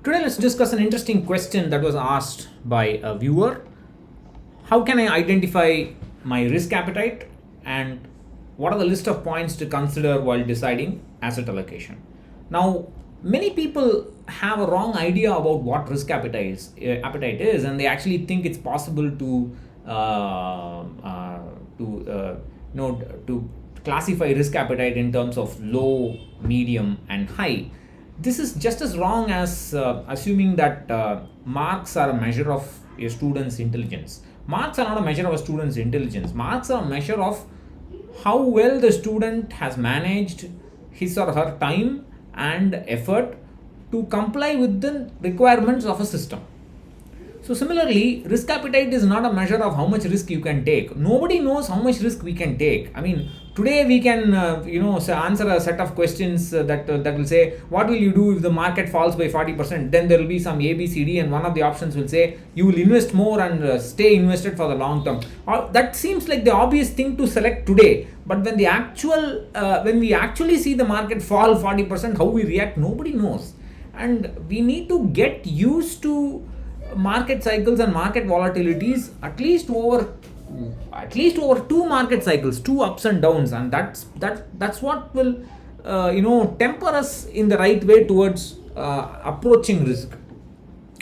Today, let's discuss an interesting question that was asked by a viewer. How can I identify my risk appetite, and what are the list of points to consider while deciding asset allocation? Now, many people have a wrong idea about what risk appetite is, and they actually think it's possible to to to classify risk appetite in terms of low, medium, and high. This is just as wrong as assuming that marks are a measure of a student's intelligence. Marks are not a measure of a student's intelligence. Marks are a measure of how well the student has managed his or her time and effort to comply with the requirements of a system. So similarly, risk appetite is not a measure of how much risk you can take. Nobody knows how much risk we can take. I mean, today we can answer a set of questions that will say, what will you do if the market falls by 40%? Then there will be some A, B, C, D, and one of the options will say you will invest more and stay invested for the long term. That seems like the obvious thing to select today. But when when we actually see the market fall 40%, how we react, nobody knows. And we need to get used to market cycles and market volatilities at least over two market cycles, two ups and downs, and that's what will temper us in the right way towards approaching risk.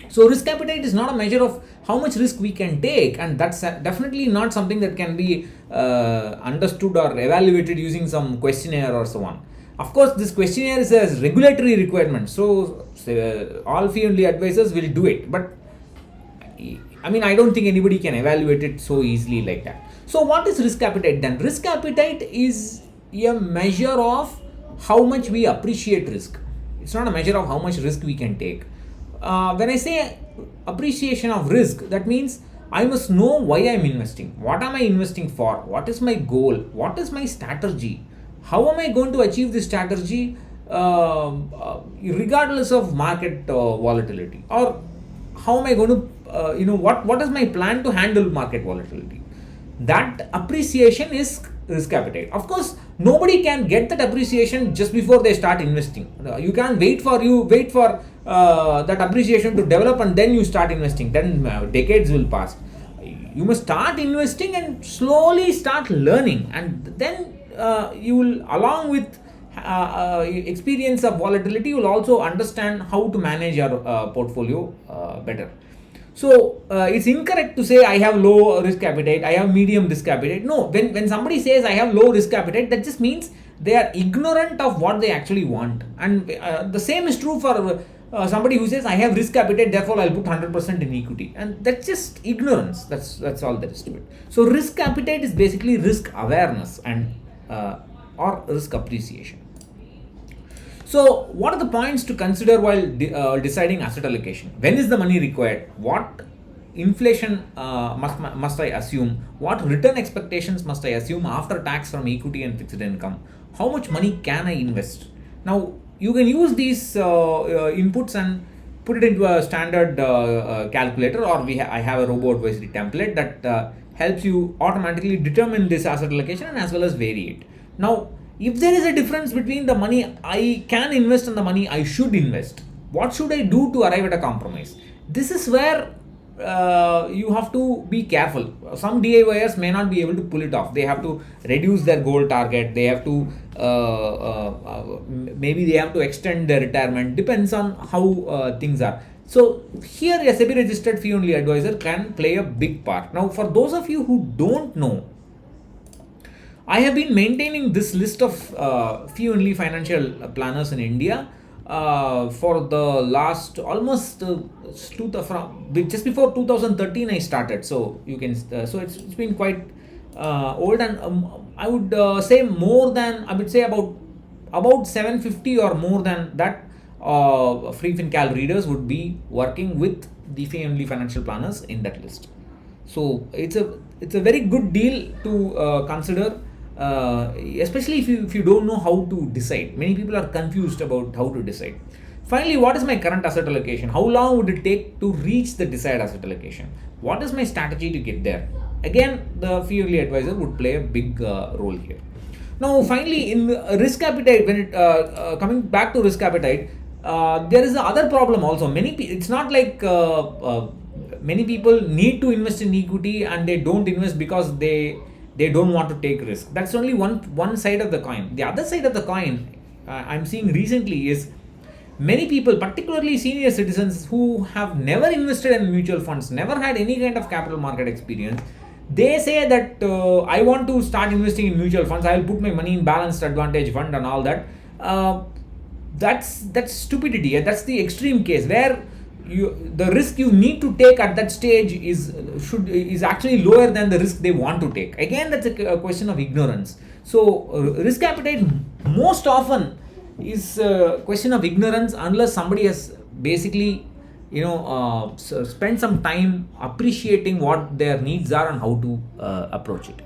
So risk appetite is not a measure of how much risk we can take, and that's definitely not something that can be understood or evaluated using some questionnaire or so on. Of course, this questionnaire is a regulatory requirement, so all fee only advisors will do it, but I mean, I don't think anybody can evaluate it so easily like that. So what is risk appetite then? Risk appetite is a measure of how much we appreciate risk. It's not a measure of how much risk we can take. When I say appreciation of risk, that means I must know why I'm investing. What am I investing for? What is my goal? What is my strategy? How am I going to achieve this strategy regardless of market volatility? Or how am I going to what is my plan to handle market volatility? That appreciation is risk appetite. Of course, nobody can get that appreciation just before they start investing. You can't wait for that appreciation to develop and then you start investing. Then decades will pass. You must start investing and slowly start learning, and then you will, along with experience of volatility, you will also understand how to manage your portfolio better. So it's incorrect to say I have low risk appetite, I have medium risk appetite. No, when somebody says I have low risk appetite, that just means they are ignorant of what they actually want. And the same is true for somebody who says I have risk appetite, therefore I'll put 100% in equity. And that's just ignorance. That's all there is to it. So risk appetite is basically risk awareness and or risk appreciation. So, what are the points to consider while deciding asset allocation? When is the money required? What inflation must I assume? What return expectations must I assume after tax from equity and fixed income? How much money can I invest? Now, you can use these inputs and put it into a standard calculator, or I have a robo advisory template that helps you automatically determine this asset allocation and as well as vary it. Now, if there is a difference between the money I can invest and the money I should invest, what should I do to arrive at a compromise? This is where you have to be careful. Some DIYers may not be able to pull it off. They have to reduce their goal target. They have to maybe they have to extend their retirement. Depends on how things are. So here a SEBI registered fee only advisor can play a big part. Now, for those of you who don't know, I have been maintaining this list of fee only financial planners in India for the last almost just before 2013 I started. So you can so it's been quite old, and I would say about 750 or more than that free FinCal readers would be working with the fee only financial planners in that list. So it's a very good deal to consider. Especially if you don't know how to decide. Many people are confused about how to decide. Finally, what is my current asset allocation? How long would it take to reach the desired asset allocation? What is my strategy to get there? Again, the fee only advisor would play a big role here. Now, finally, in risk appetite, when it coming back to risk appetite, there is the other problem also. It's not like many people need to invest in equity and they don't invest because they don't want to take risk. That's only one side of the coin. The other side of the coin I'm seeing recently is many people, particularly senior citizens who have never invested in mutual funds, never had any kind of capital market experience, they say that I want to start investing in mutual funds, I will put my money in balanced advantage fund and all that. That's stupidity, and that's the extreme case where the risk you need to take at that stage is actually lower than the risk they want to take. Again, that's a question of ignorance. So risk appetite most often is a question of ignorance, unless somebody has basically spend some time appreciating what their needs are and how to approach it.